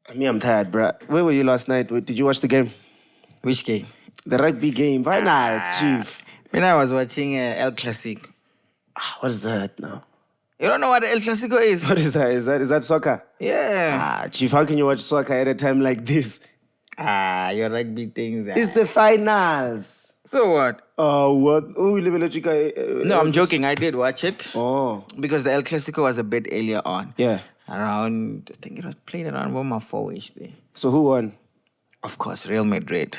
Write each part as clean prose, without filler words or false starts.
I'm tired, bruh. Where were you last night? Did you watch the game? Which game? The rugby game. Finals, chief. When I was watching El Clasico. What is that now? You don't know what El Clasico is? What is that? Is that soccer? Yeah. Chief, how can you watch soccer at a time like this? Your rugby things. It's the finals. So what? Oh, what? Oh, No, I'm joking. I did watch it. Oh. Because the El Clasico was a bit earlier on. Yeah. Around, I think it was played around 4-ish there. So who won? Of course, Real Madrid.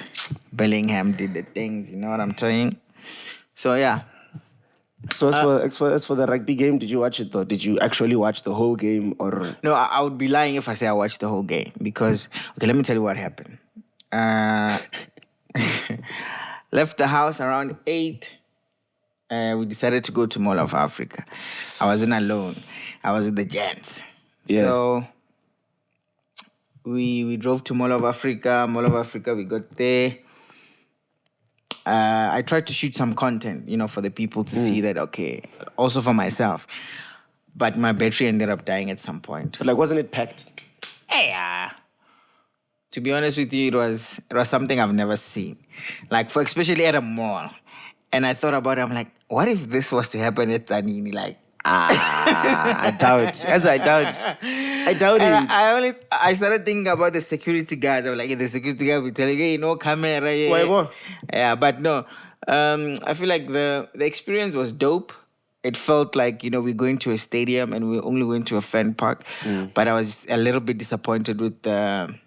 Bellingham did the things, you know what I'm saying? So, yeah. So as for the rugby game, did you watch it though? Did you actually watch the whole game or? No, I would be lying if I say I watched the whole game because, okay, let me tell you what happened. Left the house around 8. We decided to go to Mall of Africa. I wasn't alone. I was with the gents. Yeah. So we drove to Mall of Africa. Mall of Africa, we got there. I tried to shoot some content, for the people to see that, okay, also for myself. But my battery ended up dying at some point. But wasn't it packed? Yeah. To be honest with you, it was something I've never seen. Especially at a mall. And I thought about it, I'm like, what if this was to happen at Zanini? I doubt. I doubt it. I started thinking about the security guys. I was like, the security guy will tell you, hey, no camera. Yeah. Why more? Yeah, but no. I feel like the experience was dope. It felt like, we're going to a stadium and we're only going to a fan park. But I was a little bit disappointed with the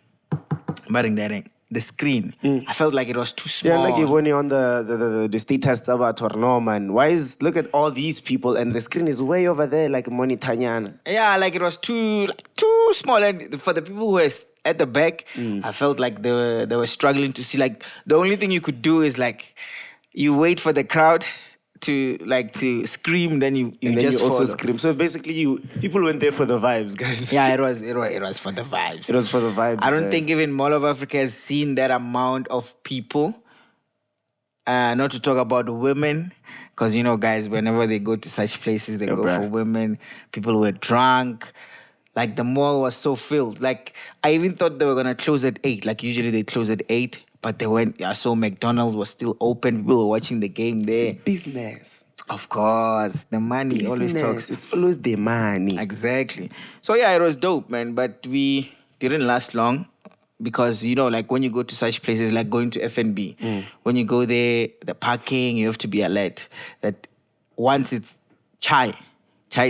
screen. I felt like it was too small. Yeah, like you when you're on the status about man. Look at all these people and the screen is way over there like Monitanyana. Yeah, it was too small. And for the people who were at the back, I felt like they were struggling to see. The only thing you could do is you wait for the crowd to scream, then you just also follow. Scream. So basically, people went there for the vibes, guys. Yeah, it was for the vibes. It was for the vibes. I don't think even Mall of Africa has seen that amount of people. Not to talk about women, because guys, whenever they go to such places, they go for women. People were drunk. The mall was so filled. I even thought they were gonna close at 8. Usually they close at 8. But they went, I saw McDonald's was still open. People were watching the game there. It's business. Of course. The money always talks. It's always the money. Exactly. So, yeah, it was dope, man. But we didn't last long because, when you go to such places, like going to F&B, when you go there, the parking, you have to be alert. That once it's chai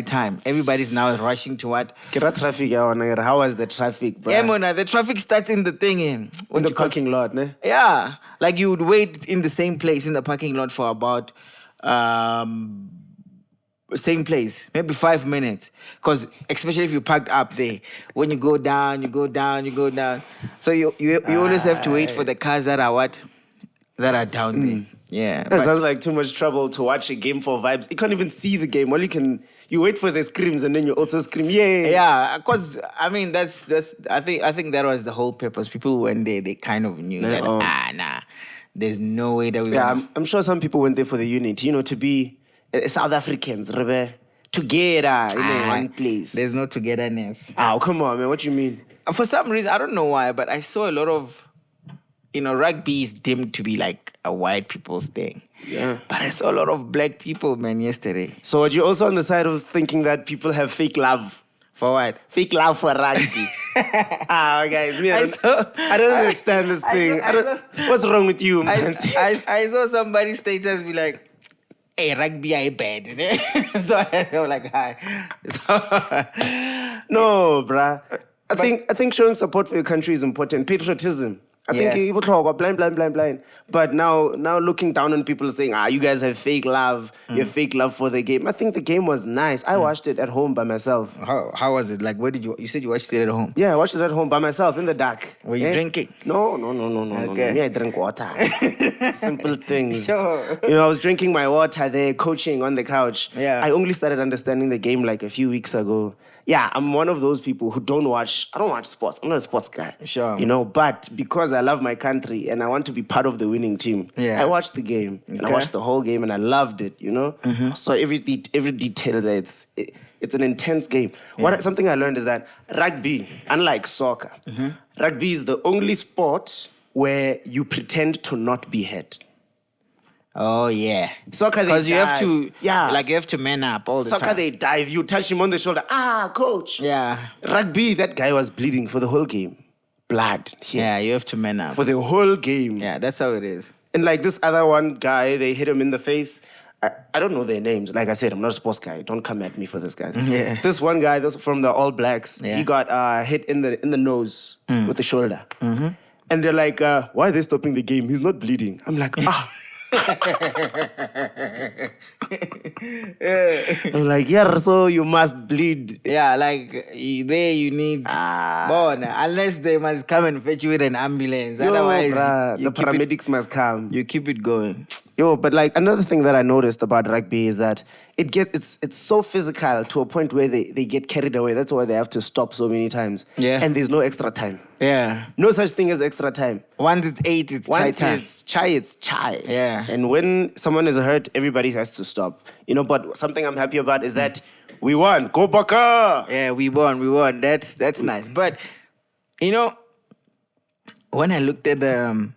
time, everybody's now rushing to what? Traffic, how was the traffic, bro? Yeah, Mona, the traffic starts in the thing. In the parking lot, ne? Yeah. You would wait in the same place in the parking lot for about same place, maybe 5 minutes. Because especially if you parked up there, when you go down, you go down. So you always have to wait for the cars that are down there. Yeah. That sounds like too much trouble to watch a game for vibes. You can't even see the game. You wait for the screams and then you also scream, yay. Yeah, because that's I think that was the whole purpose. People went there, they kind of knew that there's no way that we I'm sure some people went there for the unity, to be South Africans, together in one place. There's no togetherness. Oh, come on, man. What you mean? For some reason, I don't know why, but I saw a lot of, rugby is deemed to be a white people's thing. Yeah. But I saw a lot of black people, man, yesterday. So are you also on the side of thinking that people have fake love? For what? Fake love for rugby. Guys, I don't understand this thing. What's wrong with you, man? I saw somebody's status be like, hey, rugby I bad. So I was like, hi. No, bruh. I think showing support for your country is important. Patriotism. I think people talk about blind. But now looking down on people saying, you guys have fake love. You have fake love for the game. I think the game was nice. I watched it at home by myself. How was it? Where did you said you watched it at home? Yeah, I watched it at home by myself in the dark. Were you drinking? No. Okay. Me, I drink water. Simple things. Sure. I was drinking my water there, coaching on the couch. Yeah. I only started understanding the game a few weeks ago. Yeah, I'm one of those people who I don't watch sports. I'm not a sports guy. Sure. But because I love my country and I want to be part of the winning team, I watched the game. And I watched the whole game and I loved it, So every detail there, it's It's an intense game. Something I learned is that rugby, unlike soccer, rugby is the only sport where you pretend to not be hurt. Oh yeah, Soccer, because you have to, you you have to man up all the time. Soccer, they dive. You touch him on the shoulder. Coach. Yeah. Rugby, that guy was bleeding for the whole game. Blood. Yeah, you have to man up for the whole game. Yeah, that's how it is. And like this other one guy, they hit him in the face. I don't know their names. Like I said, I'm not a sports guy. Don't come at me for this, guys. Yeah. This one guy, this from the All Blacks, he got hit in the nose with the shoulder. Mm-hmm. And they're like, why are they stopping the game? He's not bleeding. I'm like, I'm like, yeah, so you must bleed. Yeah, like you need unless they must come and fetch you with an ambulance. Otherwise, the paramedics must come. You keep it going. But like another thing that I noticed about rugby is that it's so physical to a point where they get carried away. That's why they have to stop so many times. Yeah. And there's no extra time. Yeah. No such thing as extra time. Once it's 8, it's chai time. Once it's chai. Yeah. And when someone is hurt, everybody has to stop. But something I'm happy about is that we won. Go Baka! Yeah, we won. That's nice. But, when I looked at the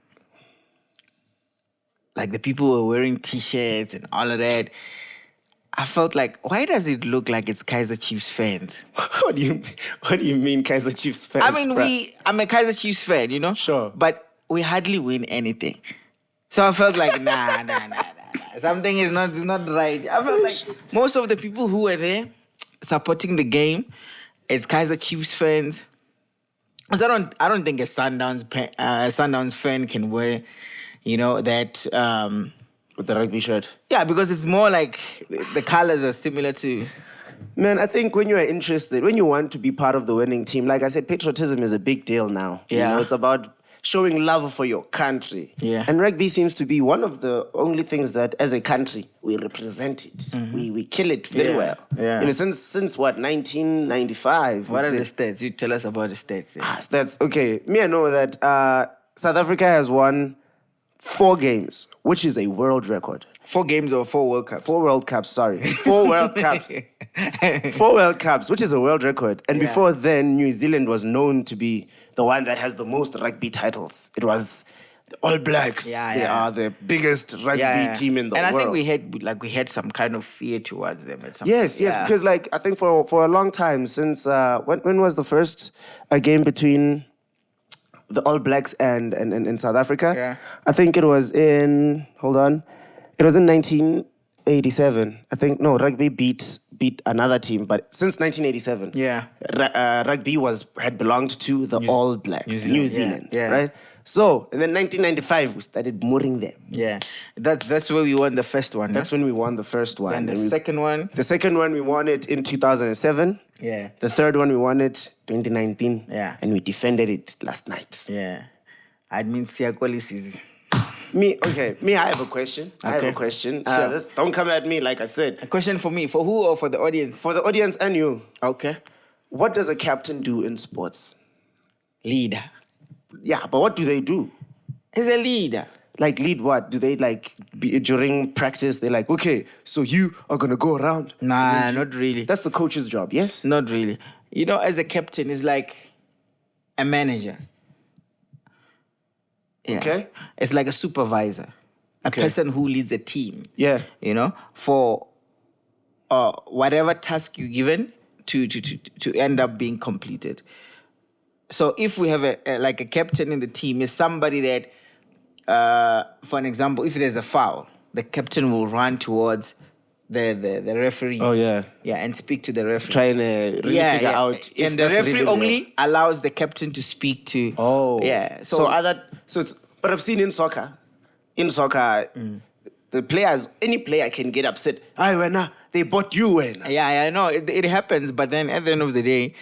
people were wearing T-shirts and all of that, I felt like, why does it look like it's Kaizer Chiefs fans? What do you mean Kaizer Chiefs fans? I mean, I'm a Kaizer Chiefs fan, Sure. But we hardly win anything. So I felt like, nah. Something is not right. I felt like most of the people who were there supporting the game, it's Kaizer Chiefs fans. Because I don't think a Sundowns fan can wear, that... with the rugby shirt. Yeah, because it's more like the colors are similar to... Man, I think when you are interested, when you want to be part of the winning team, like I said, patriotism is a big deal now. Yeah. It's about showing love for your country. Yeah. And rugby seems to be one of the only things that, as a country, we represent it. Mm-hmm. We kill it very well. Yeah. Since what, 1995? What are the stats? You tell us about the stats. Yeah. Stats. Okay. Me, I know that South Africa has won 4 games, which is a world record. 4 games or 4 World Cups? 4 World Cups, sorry. 4 World Cups. 4 World Cups, which is a world record. And before then, New Zealand was known to be the one that has the most rugby titles. It was the All Blacks. They are the biggest rugby team in the world. And I think we had some kind of fear towards them at some point. Yes, because I think for a long time since when was the first game between the All Blacks and South Africa? Yeah. I think it was in 1987. I think rugby beat another team, but since 1987, rugby had belonged to the All Blacks, New Zealand, right? So, and then 1995 we started mooring them. Yeah, that's where we won the first one. That's when we won the first one. And the second one? The second one we won it in 2007. Yeah. The third one we won it 2019. Yeah. And we defended it last night. Yeah. Admin Siakolis is... I have a question. Okay. I have a question. Sure. Don't come at me, like I said. A question for me. For who or for the audience? For the audience and you. Okay. What does a captain do in sports? Leader. Yeah, but what do they do? He's a leader. Like lead what? Do they during practice, they're like, okay, so you are going to go around? Nah, not really. That's the coach's job, yes? Not really. As a captain, it's like a manager. Yeah. Okay. It's like a supervisor, a person who leads a team. Yeah. For whatever task you're given to end up being completed. So if we have a captain in the team, is somebody that, for an example, if there's a foul, the captain will run towards the referee. Oh, yeah. Yeah, and speak to the referee. Trying to really figure out if and the referee only allows the captain to speak to... Oh. Yeah. But I've seen in soccer, the players, any player can get upset. They bought you. Yeah, I know. It happens, but then at the end of the day,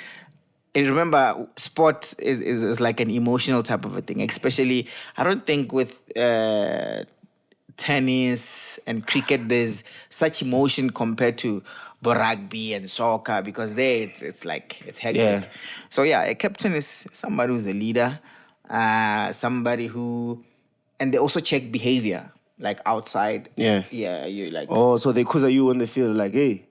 remember, sport is like an emotional type of a thing, especially, I don't think with tennis and cricket, there's such emotion compared to rugby and soccer, because there it's hectic. Yeah. So a captain is somebody who's a leader, somebody who, and they also check behavior, like outside. Yeah. Yeah, you like... Oh, so they kuza you on the field, like, hey,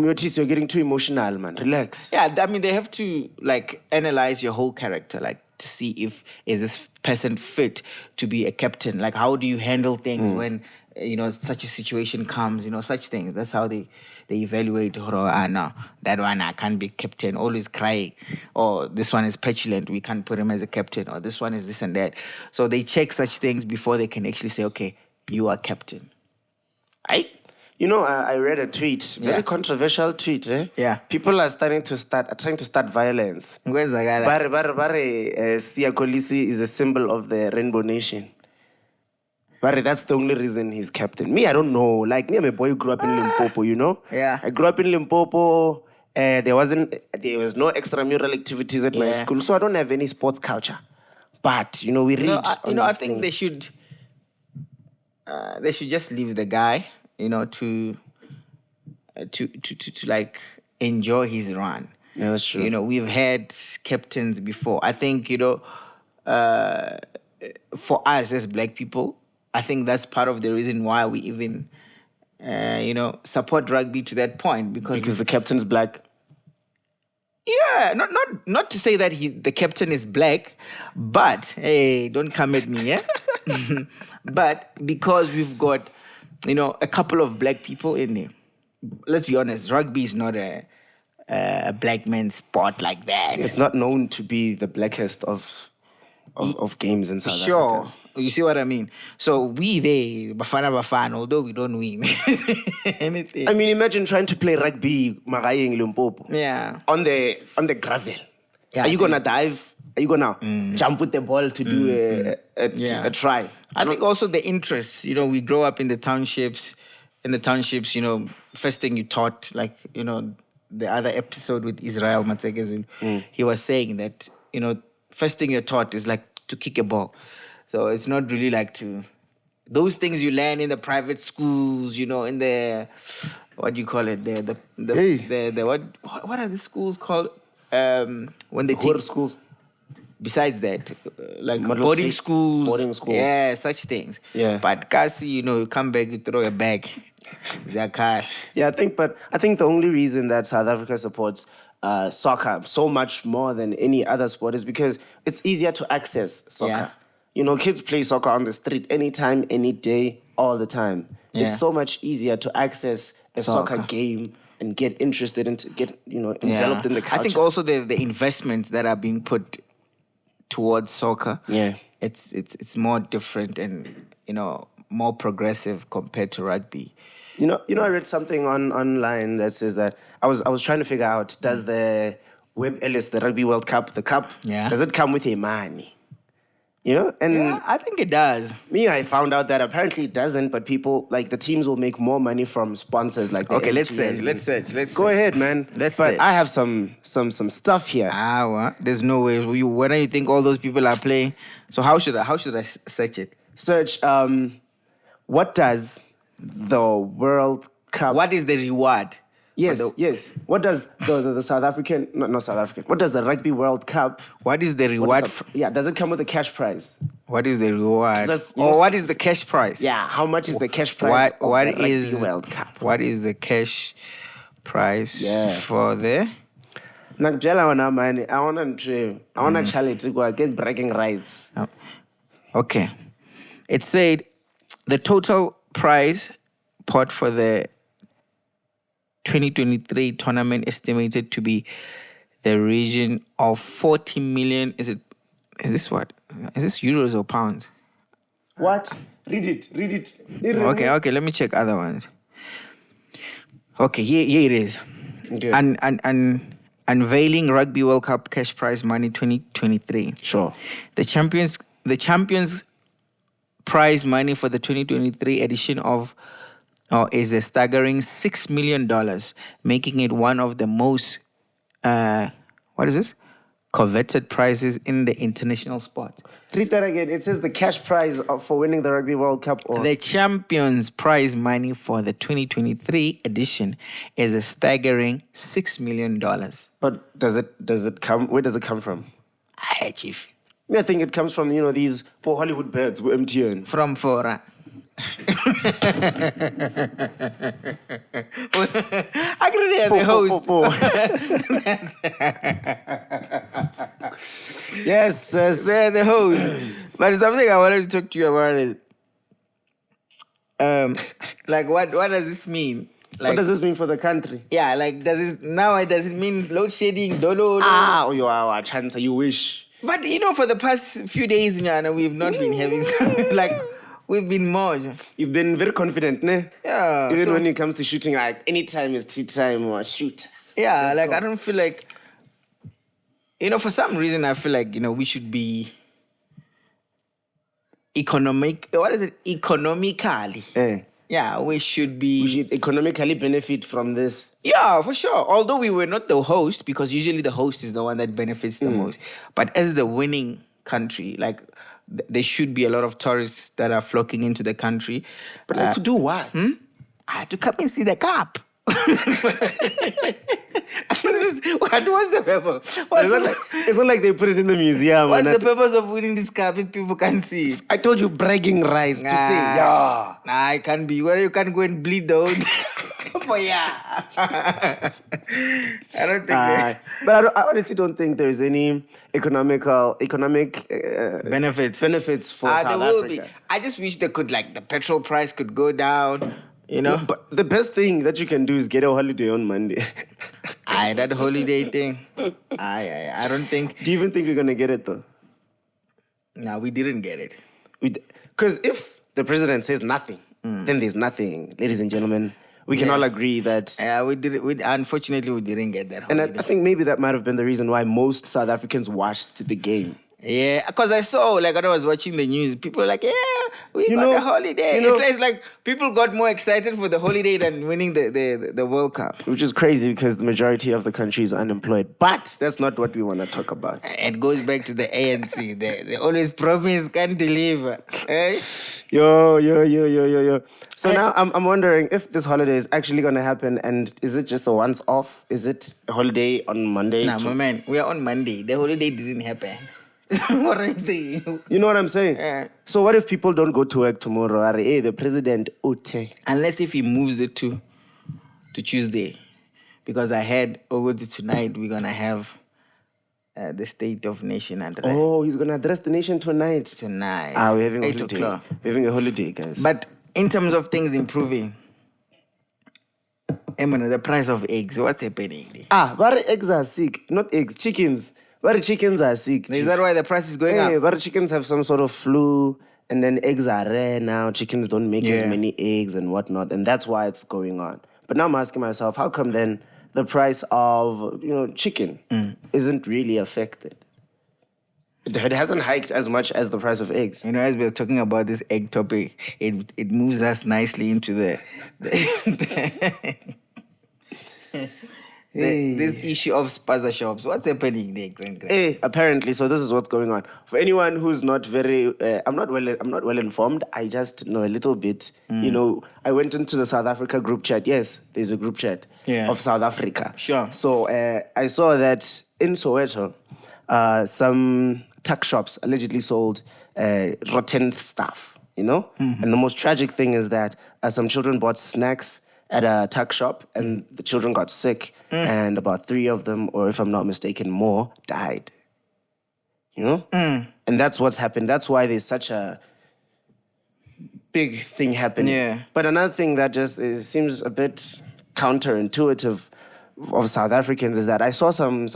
Otis, you're getting too emotional, man. Relax. Yeah, I mean, they have to like analyze your whole character, like to see if is this person fit to be a captain. Like, how do you handle things when such a situation comes? Such things. That's how they evaluate. No, that one I can't be captain. Always crying. Or this one is petulant. We can't put him as a captain. Or this one is this and that. So they check such things before they can actually say, okay, you are captain. I read a tweet, very controversial tweet. Yeah. People are trying to start violence. Bare Siya Kolisi is a symbol of the Rainbow Nation. Bare, that's the only reason he's captain. Me, I don't know. Like, me, I'm a boy who grew up in Limpopo, Yeah. I grew up in Limpopo. There was no extramural activities at my school, so I don't have any sports culture. But, we read. I think they should just leave the guy, to like enjoy his run. Yeah, that's true. We've had captains before. I think, for us as black people, I think that's part of the reason why we even, support rugby to that point because the captain's black. Yeah, not to say that the captain is black, but hey, don't come at me, yeah. But because we've got, a couple of black people in there. Let's be honest, rugby is not a black man's sport like that. It's not known to be the blackest of games in South Africa. Sure. You see what I mean? So we there, Bafana, although we don't win anything. I mean, imagine trying to play rugby in Limpopo. Yeah. On the gravel. Yeah, Are you gonna dive? Are you gonna jump with the ball to do a try? I think also the interests. We grow up in the townships. In the townships, first thing you taught, like, the other episode with Israel Matsegezu, he was saying that, first thing you're taught is like to kick a ball. So it's not really like those things you learn in the private schools, in the, what do you call it? The what are the schools called? When they take schools. Besides that, like boarding schools. Yeah, such things. Yeah. But Kasi, you come back, you throw a bag. Zakar. Yeah, I think the only reason that South Africa supports soccer so much more than any other sport is because it's easier to access soccer. Yeah. Kids play soccer on the street anytime, any day, all the time. Yeah. It's so much easier to access a soccer game and get interested and to get, enveloped in the culture. I think also the investments that are being put towards soccer, it's more different and, more progressive compared to rugby. I read something online that says that I was trying to figure out, does the Webb Ellis, the Rugby World Cup, does it come with a money? And I think it does. I found out that apparently it doesn't, but people, like, the teams will make more money from sponsors like the let's search. Go ahead, man. I have some stuff here. Well, there's no way. When do you think all those people are playing? So how should I search it? Search, what does the World Cup... What is the reward? Yes. What does the South African... not South African. What does the Rugby World Cup... What is the reward? Does it come with a cash prize? What is the reward? What is the cash prize? Yeah, how much is the cash prize of the Rugby World Cup? What is the cash prize for the... I want to challenge to go get bragging rights. Okay. It said the total prize pot for the 2023 tournament estimated to be the region of 40 million. Is this what? Is this euros or pounds? What? Read it. Okay, let me check other ones. Okay, here it is. Okay. Unveiling Rugby World Cup cash prize money 2023. Sure. The champions prize money for the 2023 edition is a staggering $6 million, making it one of the most coveted prizes in the international sport. Read that again. It says the cash prize for winning the Rugby World Cup. The champions prize money for the 2023 edition is a staggering $6 million. But does it come? Where does it come from? Chief. I think it comes from these poor Hollywood birds who MTN. From Fora. Actually, they are the host. Yes. They're the host. But something I wanted to talk to you about is, like, what does this mean? Like, what does this mean for the country? Yeah, like, does it mean load shedding? Dolo? You are a chance. You wish. But, for the past few days, we've not been having like, we've been more. You've been very confident, ne? Yeah. Even when it comes to shooting, like, anytime is tea time or shoot. Yeah, Just like, go. I don't feel like, for some reason, I feel like, we should be economically. Yeah, we should economically benefit from this. Yeah, for sure. Although we were not the host, because usually the host is the one that benefits the most. But as the winning country, like, there should be a lot of tourists that are flocking into the country. But like to do what? To come and see the cup. What's the purpose? It's not like they put it in the museum. What's the purpose of winning this cup if people can't see it? I told you bragging rights to say, yeah. Nah, it can't be. Well, you can't go and bleed the whole I don't think But I honestly don't think there's any economic benefits for South there will Africa. be. I just wish they could, like, the petrol price could go down, But the best thing that you can do is get a holiday on Monday. That holiday thing. I don't think. Do you even think we're going to get it, though? No, we didn't get it. Because if the president says nothing, then there's nothing. Ladies and gentlemen, we can all agree that... Unfortunately, we didn't get that holiday. And I think maybe that might have been the reason why most South Africans watched the game. Yeah, because I saw, like, when I was watching the news, people were like, yeah, we got a holiday. It's like people got more excited for the holiday than winning the World Cup. Which is crazy because the majority of the country is unemployed. But that's not what we want to talk about. It goes back to the ANC. They always promise, can't deliver. Eh? Yo. So now I'm wondering if this holiday is actually going to happen, and is it just a once-off? Is it a holiday on Monday? Nah, my man, we are on Monday. The holiday didn't happen. What are you saying? You know what I'm saying? Yeah. So what if people don't go to work tomorrow? Hey, the president, Otis. Unless if he moves it to Tuesday. Because I heard over tonight we're going to have the State of Nation address. Oh, he's going to address the nation tonight. Tonight. We're having a 8 holiday. o'clock. We're having a holiday, guys. But in terms of things improving, the price of eggs, what's happening? But eggs are sick. Not eggs, chickens. But chickens are sick. Is that why the price is going up? But chickens have some sort of flu, and then eggs are rare now. Chickens don't make as many eggs and whatnot, and that's why it's going on. But now I'm asking myself, how come then the price of chicken isn't really affected? It hasn't hiked as much as the price of eggs. As we're talking about this egg topic, it moves us nicely into this issue of Spaza shops. What's happening there, apparently, so this is what's going on. For anyone who's not very, I'm not well informed. I just know a little bit. I went into the South Africa group chat. Yes, there's a group chat of South Africa. Sure. So I saw that in Soweto, some tuck shops allegedly sold rotten stuff. And the most tragic thing is that some children bought snacks at a tuck shop, and the children got sick, and about 3 of them, or if I'm not mistaken, more, died. And that's what's happened. That's why there's such a big thing happening. Yeah. But another thing that just seems a bit counterintuitive of South Africans is that I saw some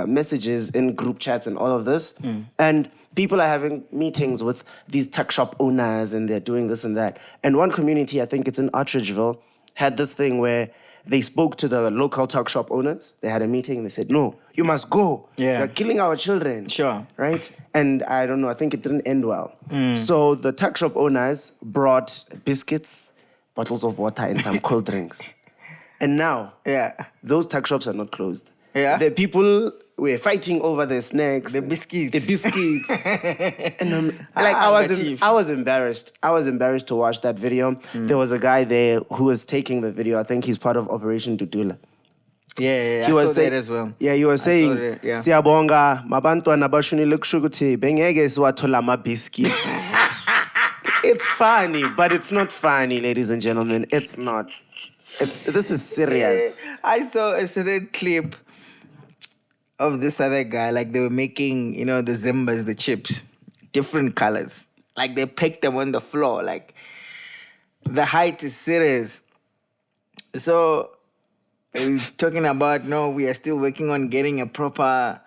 messages in group chats and all of this, and people are having meetings with these tuck shop owners, and they're doing this and that. And one community, I think it's in Artridgeville, had this thing where they spoke to the local tuck shop owners. They had a meeting. They said, no, you must go. Yeah. You're killing our children. Sure. Right? And I don't know, I think it didn't end well. So the tuck shop owners brought biscuits, bottles of water, and some cold drinks. And now, those tuck shops are not closed. Yeah. The people were fighting over the snacks. The biscuits. And I was embarrassed. I was embarrassed to watch that video. There was a guy there who was taking the video. I think he's part of Operation Dudula. Yeah, I saw that as well. Yeah, you were saying, Siyabonga, mabantwana bashunile kusho ukuthi bengeke siwathola ama biscuits. It's funny, but it's not funny, ladies and gentlemen. It's not. This is serious. I saw a certain clip of this other guy, like they were making, the Zimbas, the chips, different colors. Like they picked them on the floor. Like the height is serious. So he's talking about, no, we are still working on getting a proper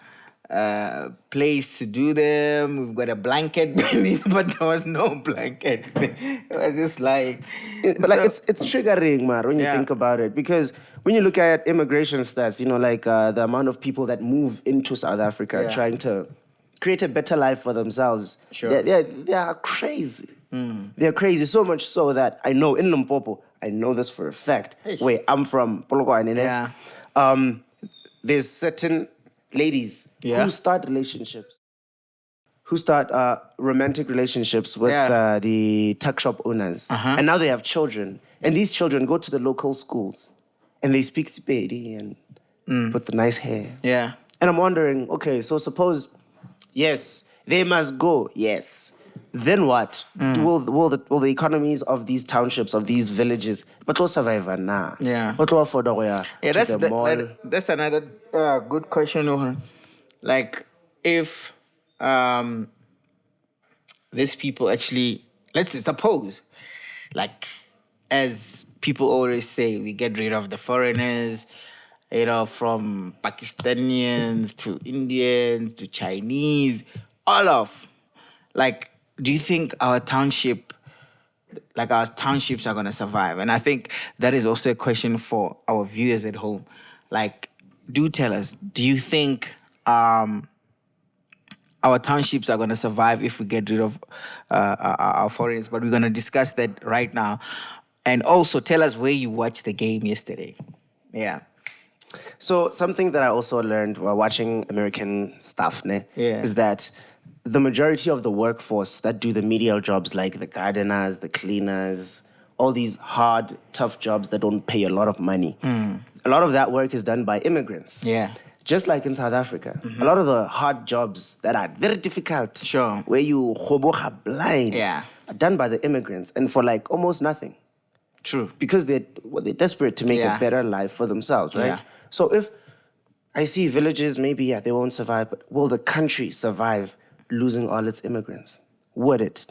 place to do them. We've got a blanket beneath, but there was no blanket. It was just like... But like it's triggering, man, when you think about it. Because when you look at immigration stats, the amount of people that move into South Africa trying to create a better life for themselves, they are crazy. They're crazy, so much so that I know in Limpopo, I know this for a fact. Wait, I'm from Polokwane. There's certain ladies who start relationships, who start romantic relationships with the tuck shop owners. And now they have children. And these children go to the local schools and they speak Sepedi and with the nice hair. Yeah. And I'm wondering, okay, so suppose, yes, they must go, yes. Then what? Will the economies of these townships, of these villages, but will survive now? Yeah. What will afford that's another good question, Johan. Like, if these people actually, let's suppose, like, as people always say, we get rid of the foreigners, from Pakistanians to Indians to Chinese, all of, like, do you think our townships are going to survive? And I think that is also a question for our viewers at home. Like, do tell us, do you think our townships are going to survive if we get rid of our foreigners? But we're going to discuss that right now. And also tell us where you watched the game yesterday. Yeah. So something that I also learned while watching American stuff is that the majority of the workforce that do the menial jobs, like the gardeners, the cleaners, all these hard, tough jobs that don't pay a lot of money, a lot of that work is done by immigrants. Yeah. Just like in South Africa, a lot of the hard jobs that are very difficult, where you hoboha blind, are done by the immigrants and for like almost nothing. True. Because they're desperate to make a better life for themselves, right? Yeah. So if I see villages, maybe, they won't survive, but will the country survive losing all its immigrants? Would it?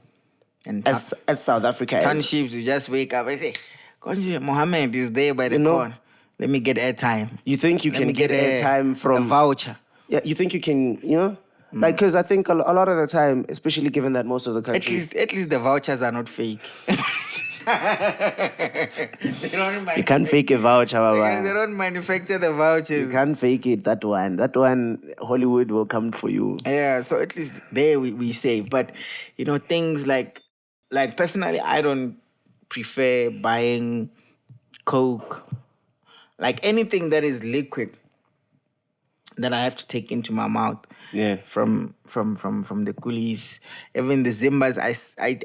And as South Africa townships, you just wake up and say, Mohammed is there by the corner. Let me get airtime. You think you can get airtime from... a voucher. Yeah, you think you can, Like, because I think a lot of the time, especially given that most of the countries... At least the vouchers are not fake. You can't fake a voucher, Baba. They don't manufacture the vouchers. You can't fake it, that one, Hollywood will come for you. Yeah, so at least there we save. But, things like personally, I don't prefer buying Coke. Like anything that is liquid that I have to take into my mouth. Yeah. From the coolies. Even the Zimbas,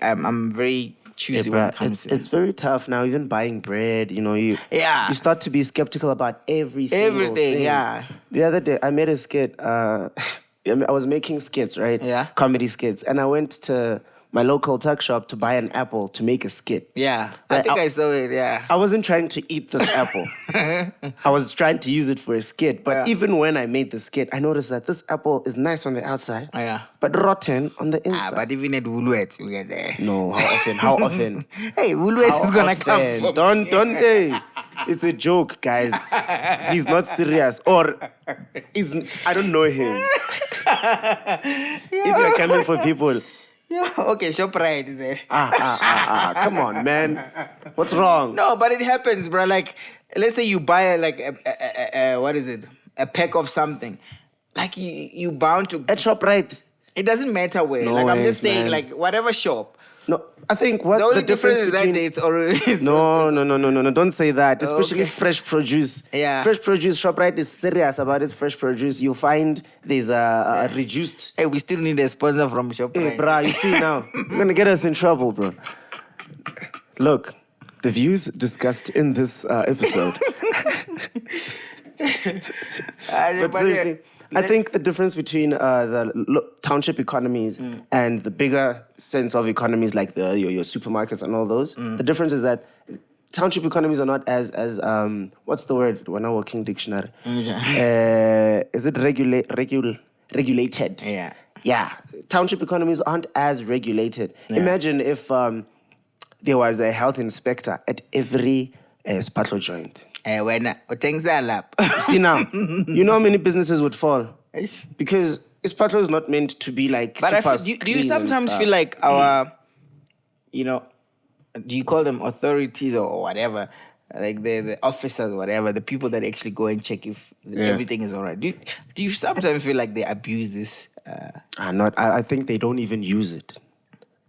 I'm very choosy when it comes to it's very tough now, even buying bread, you start to be skeptical about everything. Yeah. The other day I made a skit. I was making skits, right? Yeah. Comedy skits. And I went to my local tuck shop to buy an apple to make a skit. Yeah. I think I saw it, yeah. I wasn't trying to eat this apple. I was trying to use it for a skit. But even when I made the skit, I noticed that this apple is nice on the outside, but rotten on the inside. But even at Woolworths, we get there. No, how often? Hey, Woolworths is going to come for Don't, hey. It's a joke, guys. He's not serious. Or, I don't know him. If you're coming for people... Yeah, okay, ShopRite is there. Come on, man. What's wrong? No, but it happens, bro. Like, let's say you buy a pack of something. Like, you bound to... At ShopRite. It doesn't matter where. No like, I'm ways, just saying, man. like, whatever shop. No, I think what's the only the difference is between... that it's already... No. Don't say that. Especially fresh produce. Yeah. Fresh produce, ShopRite is serious about its fresh produce. You'll find there's a reduced... Hey, we still need a sponsor from ShopRite. Hey, bro, you see now. You're going to get us in trouble, bro. Look, the views discussed in this episode... But seriously, I think the difference between the township economies and the bigger sense of economies like your supermarkets and all those, the difference is that township economies are not as what's the word when I working dictionary? Is it regulated? Yeah. Yeah. Township economies aren't as regulated. Yeah. Imagine if there was a health inspector at every spatlo joint. When things are up. See now, you know how many businesses would fall? Because spatlo is not meant to be like but do you sometimes feel like our, do you call them authorities or whatever, like the officers or whatever, the people that actually go and check if everything is all right? Do you sometimes feel like they abuse this? I think they don't even use it.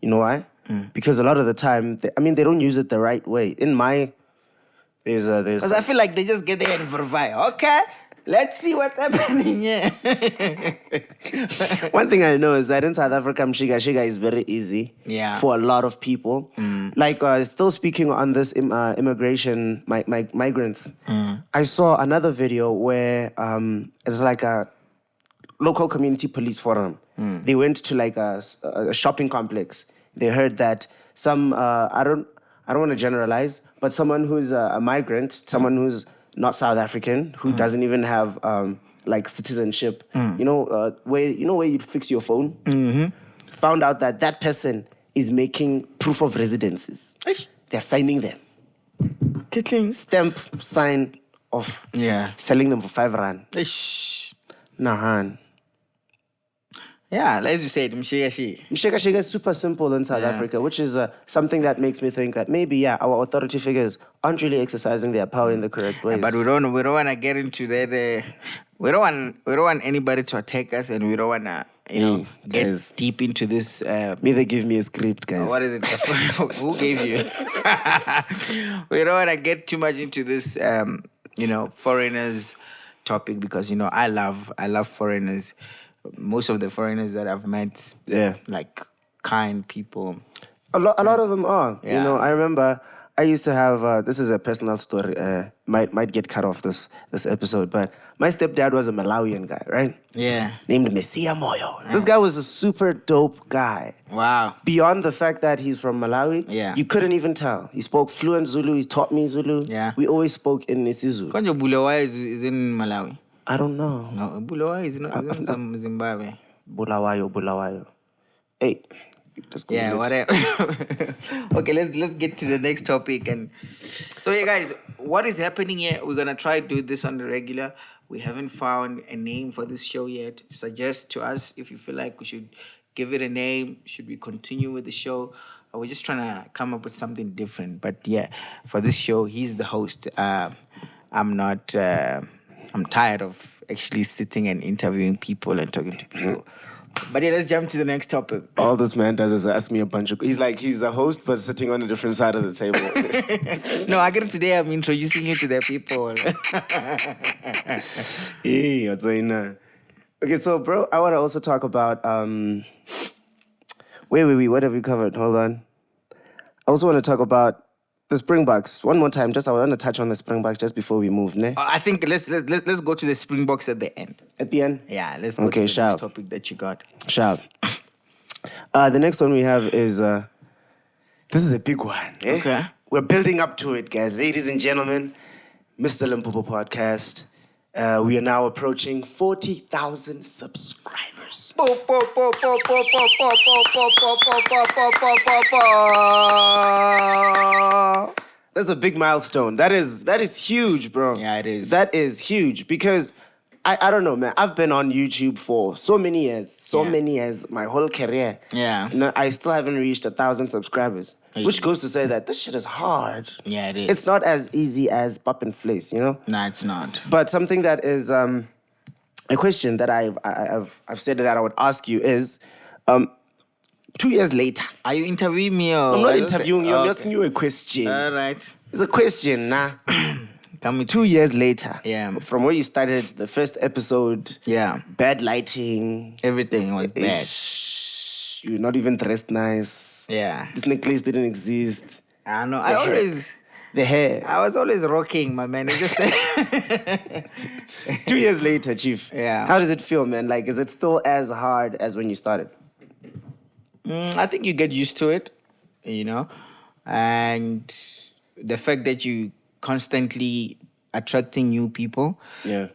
You know why? Because a lot of the time, they don't use it the right way. There's because I feel like they just get there and verify. Okay, let's see what's happening here. One thing I know is that in South Africa, Mshiga is very easy for a lot of people. Like, still speaking on this immigration, migrants, I saw another video where it's like a local community police forum. They went to like a shopping complex. They heard that some, I don't want to generalize, but someone who's a migrant, someone who's not South African, who doesn't even have like citizenship, where you fix your phone, found out that person is making proof of residences. They're signing them. Stamp sign of selling them for 5 rand. Nahan. Yeah, as you said, Mshika is super simple in South Africa, which is something that makes me think that maybe, our authority figures aren't really exercising their power in the correct ways. But we don't want to get into that. We don't want anybody to attack us, and we don't want to, get guys, deep into this. They give me a script, guys. What is it? Who gave you? We don't want to get too much into this, foreigners topic because, I love foreigners. Most of the foreigners that I've met, like kind people. A lot of them are. Yeah. I remember I used to have. This is a personal story. Might get cut off this episode, but my stepdad was a Malawian guy, right? Yeah. Named Messia Moyo. Yeah. This guy was a super dope guy. Wow. Beyond the fact that he's from Malawi, you couldn't even tell. He spoke fluent Zulu. He taught me Zulu. Yeah. We always spoke in isiZulu. Konjo Bulawayo is in Malawi. I don't know. No, Bulawayo is not from Zimbabwe. Bulawayo. Hey, let's go. Yeah, whatever. Okay, let's get to the next topic. And so, guys, what is happening here? We're gonna try to do this on the regular. We haven't found a name for this show yet. Suggest to us if you feel like we should give it a name. Should we continue with the show? We're just trying to come up with something different. But for this show, he's the host. I'm not. I'm tired of actually sitting and interviewing people and talking to people. But let's jump to the next topic. All this man does is ask me a bunch of... He's the host, but sitting on a different side of the table. No, I get it today. I'm introducing you to the people. Hey, what's in Okay, so, bro, I want to also talk about... Wait, what have we covered? Hold on. I also want to talk about the Springboks. One more time, I want to touch on the Springboks just before we move, ne? I think let's go to the Springboks at the end. At the end? Yeah, let's go to the next topic that you got. Sharp. The next one we have is, this is a big one. Eh? Okay. We're building up to it, guys. Ladies and gentlemen, Mr. Limpopo.podcast. We are now approaching 40,000 subscribers. That's a big milestone. That is huge, bro. Yeah, it is. That is huge because I don't know, man. I've been on YouTube for so many years, my whole career. Yeah. I still haven't reached 1,000 subscribers, which goes to say that this shit is hard. Yeah, it is. It's not as easy as pop and place, No, it's not. But something that is a question that I've said that I would ask you is, 2 years later. Are you interviewing me or? I'm not interviewing you. I'm asking you a question. All right. It's a question, nah. 2 years later, from where you started the first episode, bad lighting, everything was bad. You're not even dressed nice. Yeah, this necklace didn't exist. I know. I always The hair. I was always rocking, my man. It's just 2 years later, Chief. Yeah. How does it feel, man? Like, is it still as hard as when you started? I think you get used to it, you know, and the fact that you constantly attracting new people. Yeah.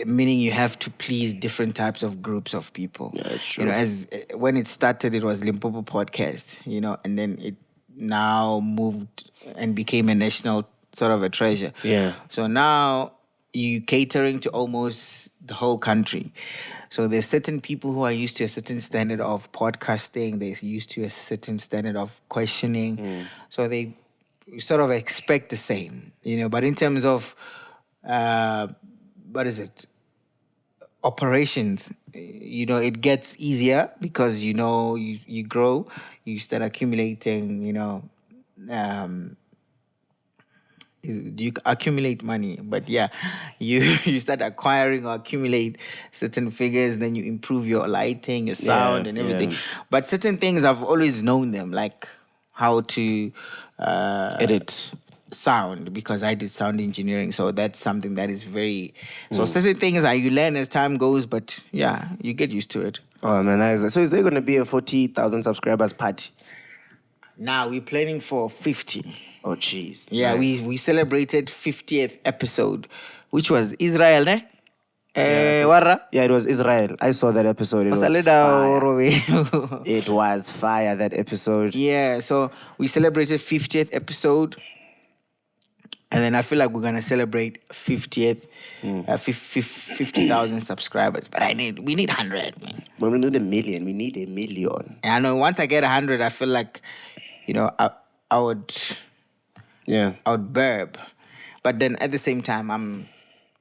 Meaning you have to please different types of groups of people. Yeah, that's true. You know, as when it started, it was limpopo.podcast, you know, and then it now moved and became a national sort of a treasure. Yeah. So now you catering to almost the whole country. So there's certain people who are used to a certain standard of podcasting. They're used to a certain standard of questioning. So they sort of expect the same, you know. But in terms of what is it? Operations, you know, it gets easier because, you know, you grow, you start accumulating, you know, you accumulate money, but yeah, you start acquiring or accumulate certain figures, then you improve your lighting, your sound, and everything. But certain things I've always known them, like how to edit sound, because I did sound engineering, so that's something that is very so certain things that you learn as time goes, but yeah, you get used to it. Oh man, nice. So is there gonna be a 40,000 subscribers party? Now we're planning for 50. Oh jeez. Yeah, nice. we celebrated 50th episode, which was Israel, ne? Yeah, it was Israel. I saw that episode. It was fire. It was fire, that episode. Yeah, so we celebrated 50th episode. And then I feel like we're gonna celebrate 50,000 subscribers. But we need 100, man. But we need a million. We need a million. And I know once I get 100, I feel like, you know, I would burp. But then at the same time,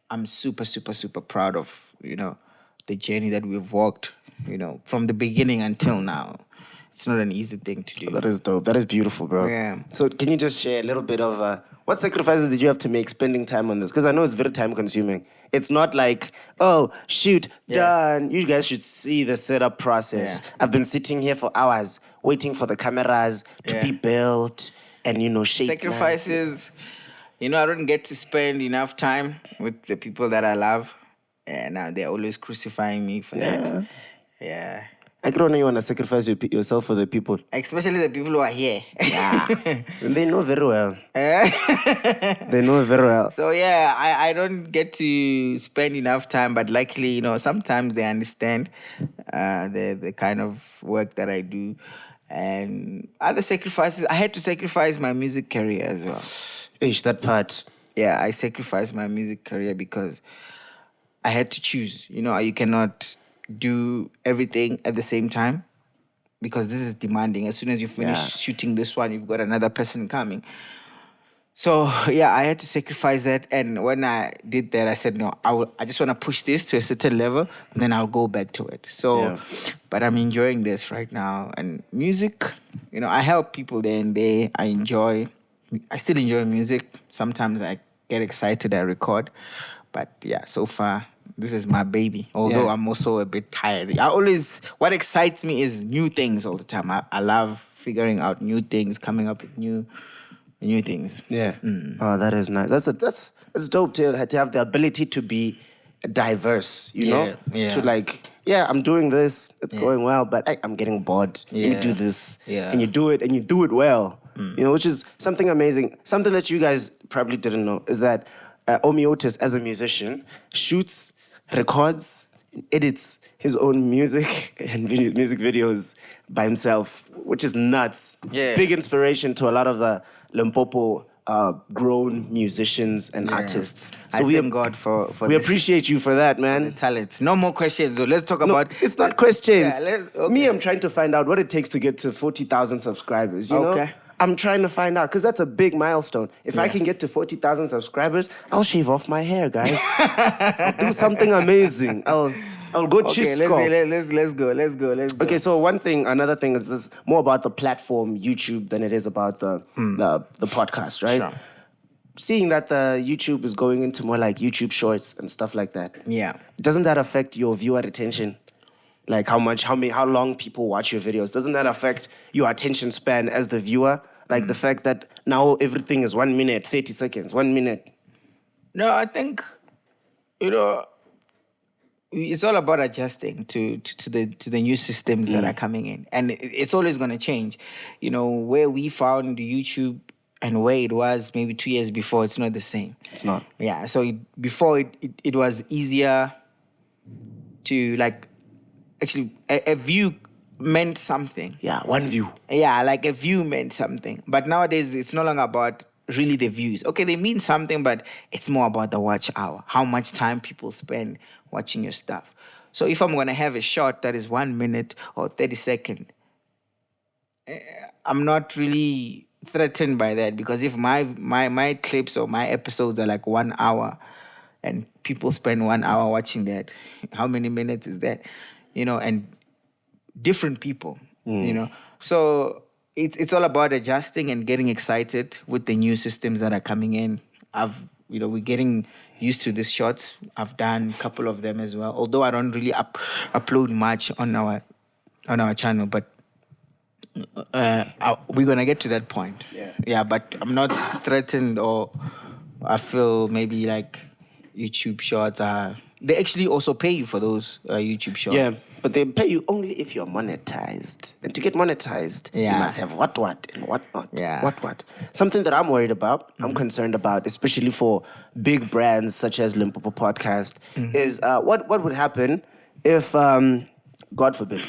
I'm super, super, super proud of, you know, the journey that we've walked, you know, from the beginning until now. It's not an easy thing to do. That is dope. That is beautiful, bro. Yeah. So can you just share a little bit of what sacrifices did you have to make spending time on this? Because I know it's very time consuming. It's not like, oh, shoot, done. You guys should see the setup process. Yeah. I've been sitting here for hours waiting for the cameras to be built and, you know, shaped. Sacrifices, you know, I don't get to spend enough time with the people that I love. And now they're always crucifying me for that. Yeah. I don't know you want to sacrifice yourself for the people. Especially the people who are here. Yeah. And they know very well. They know very well. So, yeah, I don't get to spend enough time, but luckily, you know, sometimes they understand the kind of work that I do. And other sacrifices, I had to sacrifice my music career as well. Ish, that part. Yeah, I sacrificed my music career because I had to choose. You know, you cannot do everything at the same time because this is demanding. As soon as you finish shooting this one, you've got another person coming. So, yeah, I had to sacrifice that. And when I did that, I said, no, I just want to push this to a certain level, and then I'll go back to it. So, but I'm enjoying this right now. And music, you know, I help people there and there. I still enjoy music. Sometimes I get excited, I record. But yeah, so far, this is my baby. Although I'm also a bit tired. What excites me is new things all the time. I love figuring out new things, coming up with new things. Yeah. Oh, that is nice. That's dope to have the ability to be diverse, you know? Yeah. To like, I'm doing this, it's going well, but I'm getting bored. Let me do this. Yeah. And you do it well. You know, which is something amazing. Something that you guys probably didn't know is that Omee Otis, as a musician, shoots, records, and edits his own music and music videos by himself, which is nuts. Yeah. Big inspiration to a lot of the Limpopo grown musicians and artists. So I thank God for we appreciate you for that, man. The talent. No more questions, though. Let's talk about... It's not questions. Yeah, Me, I'm trying to find out what it takes to get to 40,000 subscribers, you know? I'm trying to find out, because that's a big milestone. If I can get to 40,000 subscribers, I'll shave off my hair, guys. I'll do something amazing. I'll go Chisco. Let's go. Okay, so another thing is this more about the platform YouTube than it is about the podcast, right? Sure. Seeing that the YouTube is going into more like YouTube Shorts and stuff like that. Yeah. Doesn't that affect your viewer attention? Like how long people watch your videos? Doesn't that affect your attention span as the viewer? Like the fact that now everything is 1 minute, 30 seconds, 1 minute. No, I think, it's all about adjusting to the new systems that are coming in, and it's always going to change. Where we found YouTube and where it was maybe 2 years before, it's not the same. It's not. Yeah. So before it was easier to actually a view meant something. Yeah, one view. Yeah, like a view meant something. But nowadays, it's no longer about really the views. Okay, they mean something, but it's more about the watch hour, how much time people spend watching your stuff. So if I'm going to have a shot that is 1 minute or 30 seconds, I'm not really threatened by that, because if my clips or my episodes are like 1 hour and people spend 1 hour watching that, how many minutes is that? And different people, So it's all about adjusting and getting excited with the new systems that are coming in. We're getting used to these shots. I've done a couple of them as well, although I don't really upload much on our channel, but we're gonna get to that point. Yeah, but I'm not threatened, or I feel maybe like YouTube shorts they actually also pay you for those YouTube shorts. Yeah, but they pay you only if you're monetized. And to get monetized, you must have what and what not. Yeah. What. Something that I'm worried about, I'm concerned about, especially for big brands such as limpopo.podcast, is what would happen if, God forbid,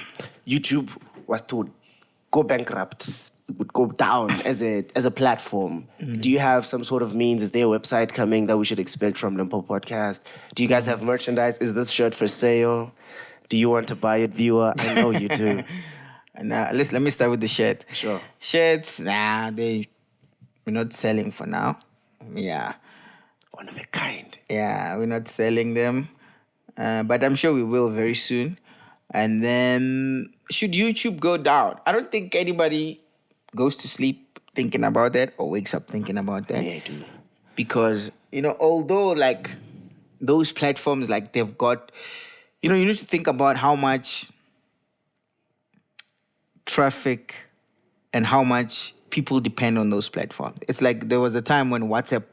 YouTube was to go bankrupt, would go down as a platform. Do you have some sort of means? Is there a website coming that we should expect from Limpopo Podcast? Do you guys have merchandise? Is this shirt for sale? Do you want to buy it, viewer? I know you do. Let me start with the shirt. Sure. Shirts, we're not selling for now. Yeah. One of a kind. Yeah, we're not selling them. But I'm sure we will very soon. And then, should YouTube go down? I don't think anybody goes to sleep thinking about that or wakes up thinking about that. Yeah, I do. Because, although like those platforms, like they've got, you need to think about how much traffic and how much people depend on those platforms. It's like there was a time when WhatsApp,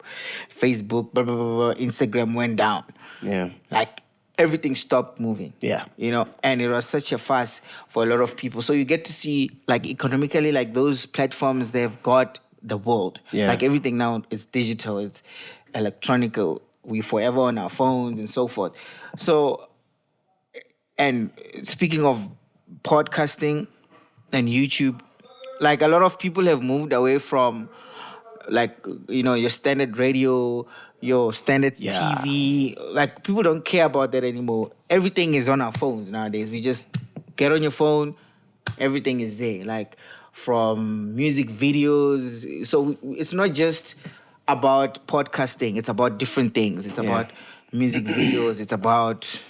Facebook, blah, blah, blah, blah, Instagram went down. Yeah. Like everything stopped moving. Yeah. And it was such a fuss for a lot of people. So you get to see, like, economically, like those platforms, they've got the world. Yeah. Like everything now, it's digital, it's electronic. We forever on our phones and so forth. So, and speaking of podcasting and YouTube, like a lot of people have moved away from, like, your standard radio, your standard TV. Like, people don't care about that anymore. Everything is on our phones nowadays. We just get on your phone, everything is there. Like, from music videos. So it's not just about podcasting. It's about different things. It's about music videos. It's about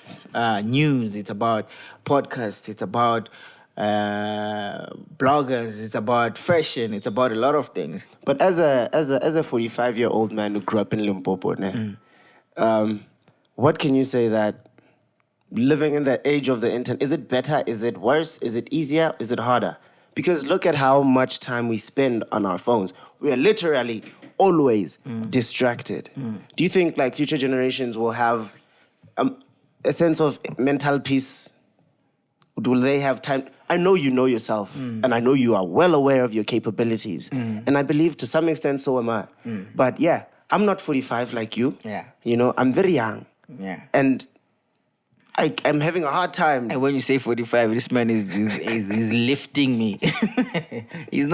news. It's about podcasts. It's about bloggers. It's about fashion. It's about a lot of things. But as a 45-year-old man who grew up in Limpopo, what can you say that living in the age of the internet, is it better? Is it worse? Is it easier? Is it harder? Because look at how much time we spend on our phones. We are literally always distracted. Do you think like future generations will have a sense of mental peace? Will they have time? I know you know yourself, and I know you are well aware of your capabilities. And I believe to some extent so am I. But yeah, I'm not 45 like you. Yeah. I'm very young. Yeah. And I'm having a hard time. And when you say 45, this man is lifting me. He's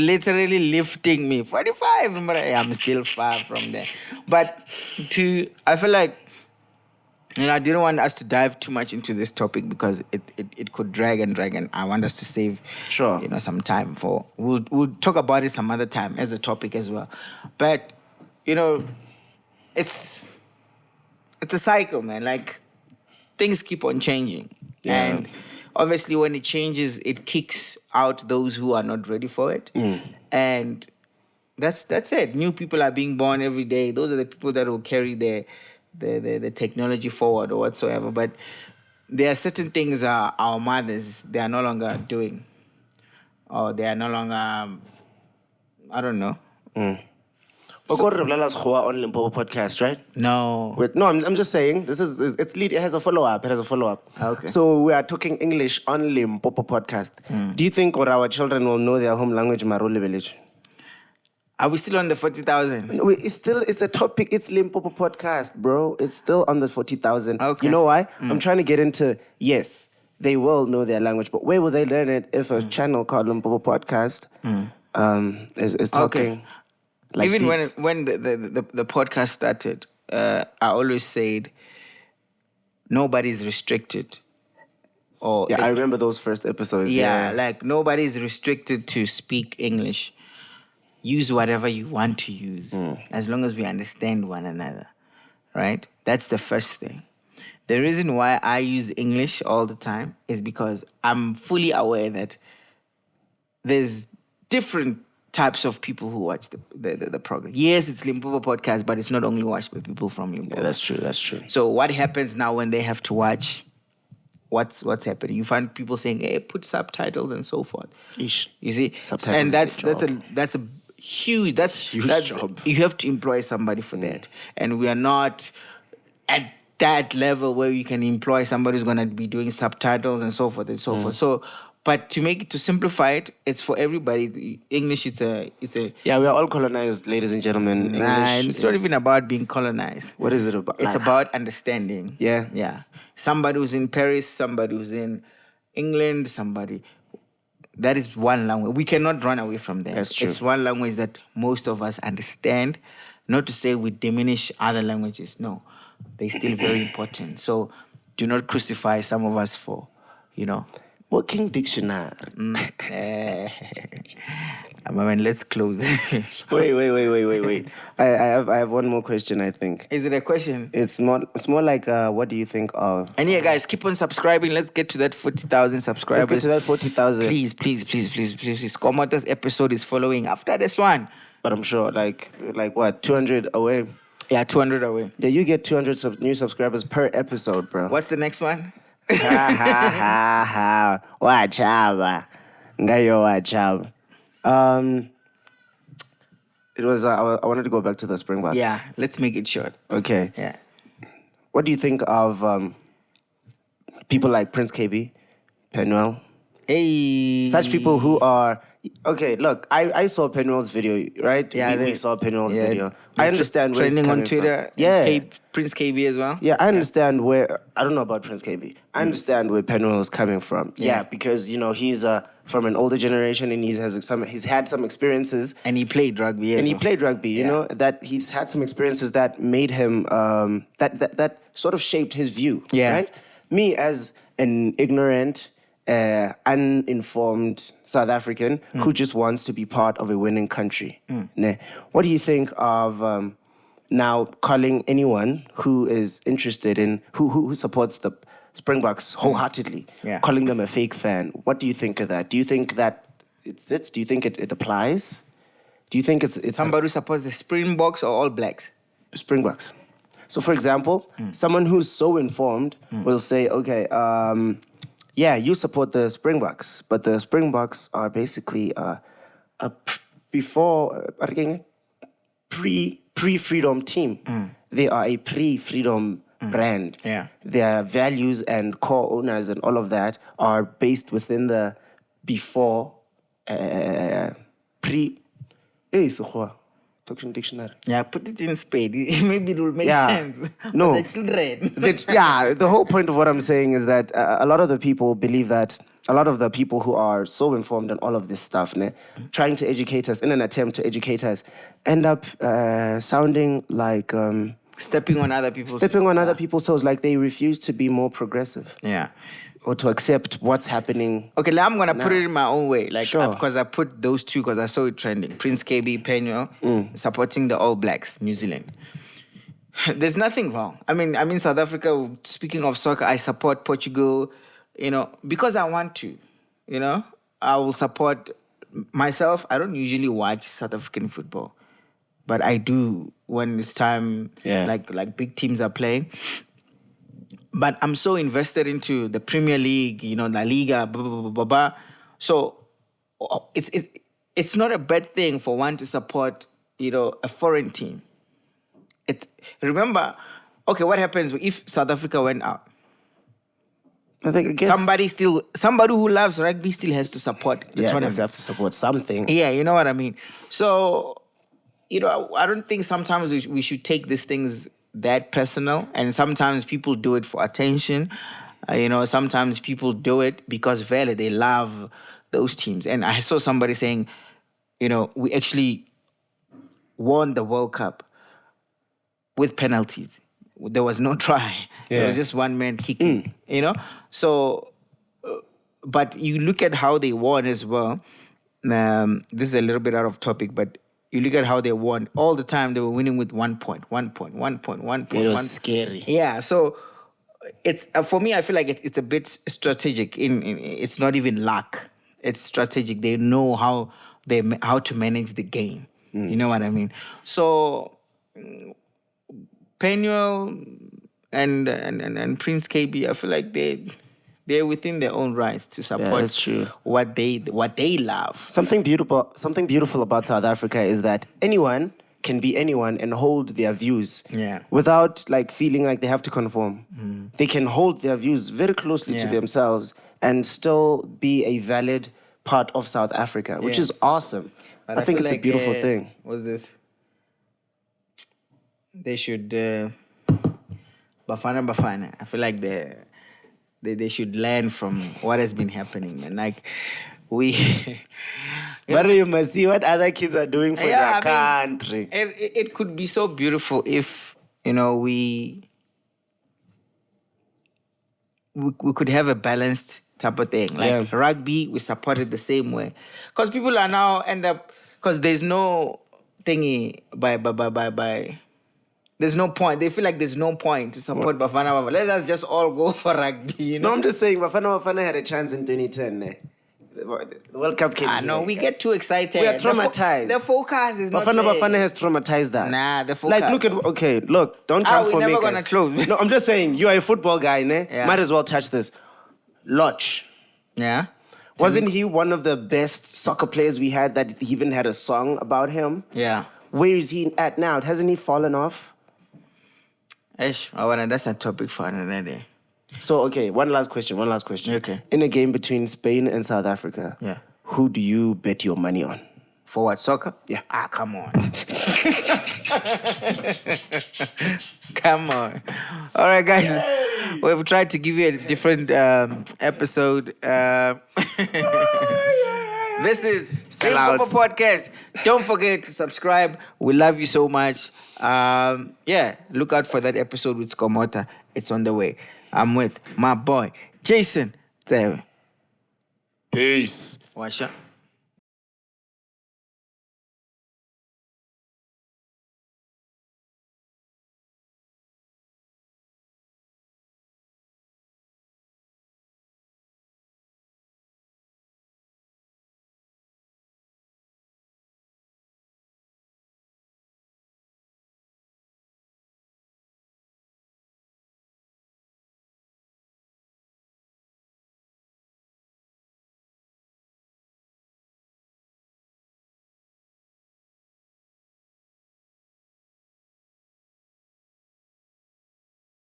literally lifting me. 45, but I'm still far from there. But I feel like, I didn't want us to dive too much into this topic because it could drag and I want us to save some time for, we'll talk about it some other time as a topic as well. But, it's a cycle, man. Like, things keep on changing. Yeah. And obviously when it changes, it kicks out those who are not ready for it. And that's it. New people are being born every day. Those are the people that will carry the technology forward or whatsoever. But there are certain things our mothers, they are no longer doing. Or they are no longer I don't know. On Limpopo podcast, right? No. Wait, no, I'm just saying it has a follow-up. It has a follow-up. Okay. So we are talking English on Limpopo podcast. Do you think our children will know their home language, Marole village? Are we still on the 40,000? It's a topic. It's Limpopo podcast, bro. It's still on the 40,000. Okay. You know why? I'm trying to get into, yes, they will know their language, but where will they learn it if a channel called Limpopo podcast is talking? Okay. Like even this? when the podcast started, I always said nobody's restricted. Or I remember those first episodes. Yeah, like nobody's restricted to speak English. Use whatever you want to use, as long as we understand one another, right? That's the first thing. The reason why I use English all the time is because I'm fully aware that there's different types of people who watch the program. Yes, it's Limpopo podcast, but it's not only watched by people from Limpopo. Yeah, that's true. So what happens now when they have to watch what's happening? You find people saying, "Hey, put subtitles and so forth." Ish. You see, Subtitles and that's is a huge job. You have to employ somebody for that, and we are not at that level where you can employ somebody who's going to be doing subtitles and so forth and so forth. So, but to simplify it, it's for everybody. English, it's a Yeah, we are all colonized, ladies and gentlemen. English it's not even about being colonized. What is it about? It's about understanding. Yeah. Somebody who's in Paris, somebody who's in England, somebody. That is one language. We cannot run away from that. That's true. It's one language that most of us understand. Not to say we diminish other languages. No, they're still very important. So do not crucify some of us for, Working dictionary. Man, let's close. Wait. I have one more question, I think. Is it a question? It's more like what do you think of? And yeah, guys, keep on subscribing. Let's get to that 40,000 subscribers. Let's get to that 40,000. Please. Komota's episode is following after this one. But I'm sure, like what, 200 away? Yeah, 200 away. Yeah, you get 200 new subscribers per episode, bro. What's the next one? Wachaba. Ngayo wachaba. It was, I wanted to go back to the Springboks. Yeah, let's make it short. Okay. Yeah. What do you think of people like Prince Kaybee, Penuel? Hey. Such people who are... Okay, look, I saw Penuel's video, right? Yeah, we saw Penuel's video. They're I understand where he's trending coming on Twitter. from. Yeah. Prince Kaybee as well. Yeah, I understand where... I don't know about Prince Kaybee. I understand where Penuel is coming from. Yeah, because, he's from an older generation and he's had some experiences. And he played rugby as And he well. played rugby, you know, that he's had some experiences that made him... that sort of shaped his view, right? Me, as an ignorant... uninformed South African who just wants to be part of a winning country. What do you think of now calling anyone who is interested in, who supports the Springboks wholeheartedly, calling them a fake fan? What do you think of that? Do you think that it sits? Do you think it applies? Do you think it's somebody who supports the Springboks or All Blacks? Springboks. So, for example, someone who's so informed will say, okay, yeah, you support the Springboks, but the Springboks are basically pre-freedom team. They are a pre-freedom brand. Yeah. Their values and core owners and all of that are based within the before pre. Hey, Sukhoa. Talking dictionary. Yeah, put it in spade. Maybe it will make sense. No. For the children. The whole point of what I'm saying is that a lot of the people believe that a lot of the people who are so informed in all of this stuff, trying to educate us, in an attempt to educate us, end up sounding like... stepping on other people's toes, like they refuse to be more progressive. Yeah. Or to accept what's happening. Okay, now I'm going to put it in my own way. Sure. Because I put those two because I saw it trending. Prince Kaybee, Penuel, supporting the All Blacks, New Zealand. There's nothing wrong. I mean, South Africa, speaking of soccer, I support Portugal, because I want to, I will support myself. I don't usually watch South African football, but I do when it's time, like big teams are playing. But I'm so invested into the Premier League, La Liga, blah, blah, blah, blah, blah. So it's not a bad thing for one to support, a foreign team. Remember, okay, what happens if South Africa went out? I guess somebody who loves rugby still has to support the tournament. They have to support something. Yeah, you know what I mean? So, I don't think sometimes we should take these things that personal, and sometimes people do it for attention. Sometimes people do it because really they love those teams. And I saw somebody saying, we actually won the World Cup with penalties. There was no try. Yeah. There was just one man kicking, So, but you look at how they won as well. This is a little bit out of topic, but you look at how they won. All the time they were winning with 1 point. It was scary. Yeah, so it's for me, I feel like it's a bit strategic. It's not even luck. It's strategic. They know how to manage the game. You know what I mean? So Penuel and Prince Kaybee, I feel like they're within their own rights to support what they love. Something beautiful about South Africa is that anyone can be anyone and hold their views without feeling like they have to conform. They can hold their views very closely to themselves and still be a valid part of South Africa, which is awesome. But I think it's a beautiful thing. What's this? They should Bafana. I feel like they should learn from what has been happening, man. Like but you must see what other kids are doing for their country. It could be so beautiful if we could have a balanced type of thing. Like rugby, we support it the same way. Because people are now because there's no thingy by there's no point. They feel like there's no point to support Bafana. Let us just all go for rugby, No, I'm just saying Bafana had a chance in 2010. The World Cup came. No, we get too excited. We are traumatized. The focus is not there. Bafana has traumatized us. Nah, the focus. Don't come for me. We're never going to close. No, I'm just saying, you are a football guy, ne? Yeah. Might as well touch this. Lodge. Yeah. Wasn't he one of the best soccer players we had that even had a song about him? Yeah. Where is he at now? Hasn't he fallen off? That's a topic for another day. So, okay, one last question. Okay. In a game between Spain and South Africa, who do you bet your money on? For what, soccer? Yeah. Come on. Come on. All right, guys. We've tried to give you a different episode. This is limpopo podcast. Don't forget to subscribe. We love you so much. Look out for that episode with Skomota. It's on the way. I'm with my boy, Jason. Peace. Washa.